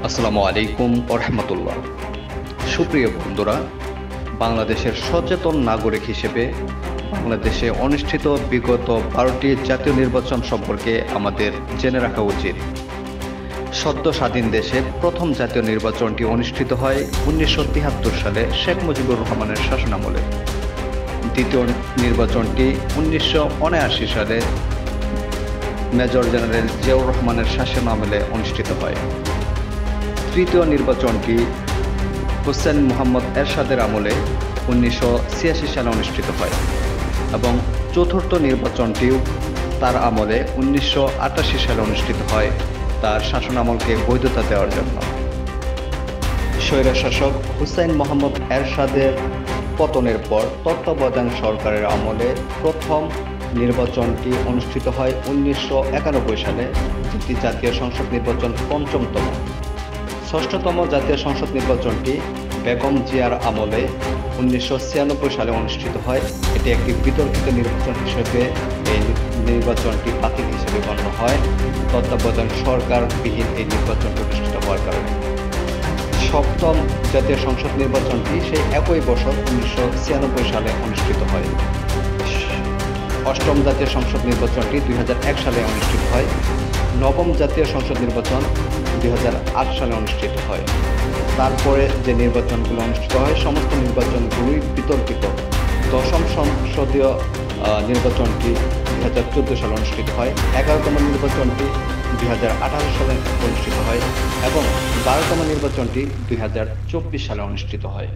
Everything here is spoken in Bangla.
আসসালামু আলাইকুম ওয়া রাহমাতুল্লাহ। সুপ্রিয় বন্ধুরা, বাংলাদেশের সচেতন নাগরিক হিসেবে বাংলাদেশে অনুষ্ঠিত বিগত 12টি জাতীয় নির্বাচন সম্পর্কে আমাদের জেনে রাখা উচিত। সদ্য স্বাধীন দেশে প্রথম জাতীয় নির্বাচনটি অনুষ্ঠিত হয় 1973 সালে শেখ মুজিবুর রহমানের শাসনামলে। দ্বিতীয় নির্বাচনটি 1979 সালে মেজর জেনারেল জিয়াউর রহমানের শাসনামলে অনুষ্ঠিত হয়। তৃতীয় নির্বাচনটি হোসেন মোহাম্মদ এরশাদের আমলে 1986 সালে অনুষ্ঠিত হয় এবং চতুর্থ নির্বাচনটিও তার আমলে 1988 সালে অনুষ্ঠিত হয় তার শাসনামলকে বৈধতা দেওয়ার জন্য। স্বৈরশাসক হুসাইন মোহাম্মদ এরশাদের পতনের পর তত্ত্বাবধায়ক সরকারের আমলে প্রথম নির্বাচনটি অনুষ্ঠিত হয় 1991 সালে, যেটি জাতীয় সংসদ নির্বাচন পঞ্চমতম। ষষ্ঠতম জাতীয় সংসদ নির্বাচনটি বেগম জিয়ার আমলে 1996 সালে অনুষ্ঠিত হয়। এটি একটি বিতর্কিত নির্বাচন হিসেবে এই নির্বাচনটি বাতিল হিসেবে গণ্য হয় তত্ত্বাবধায়ক সরকারবিহীন এই নির্বাচনটি অনুষ্ঠিত হওয়ার কারণে। সপ্তম জাতীয় সংসদ নির্বাচনটি সেই একই বছর 1996 সালে অনুষ্ঠিত হয়। অষ্টম জাতীয় সংসদ নির্বাচনটি 2001 সালে অনুষ্ঠিত হয়। নবম জাতীয় সংসদ নির্বাচন 2008 সালে অনুষ্ঠিত হয়। তারপরে যে নির্বাচনগুলো অনুষ্ঠিত হয় সমস্ত নির্বাচনগুলোই বিতর্কিত। দশম সংসদীয় নির্বাচনটি 2014 সালে অনুষ্ঠিত হয়। 11তম নির্বাচনটি 2018 সালে অনুষ্ঠিত হয় এবং 12তম নির্বাচনটি 2024 সালে অনুষ্ঠিত হয়।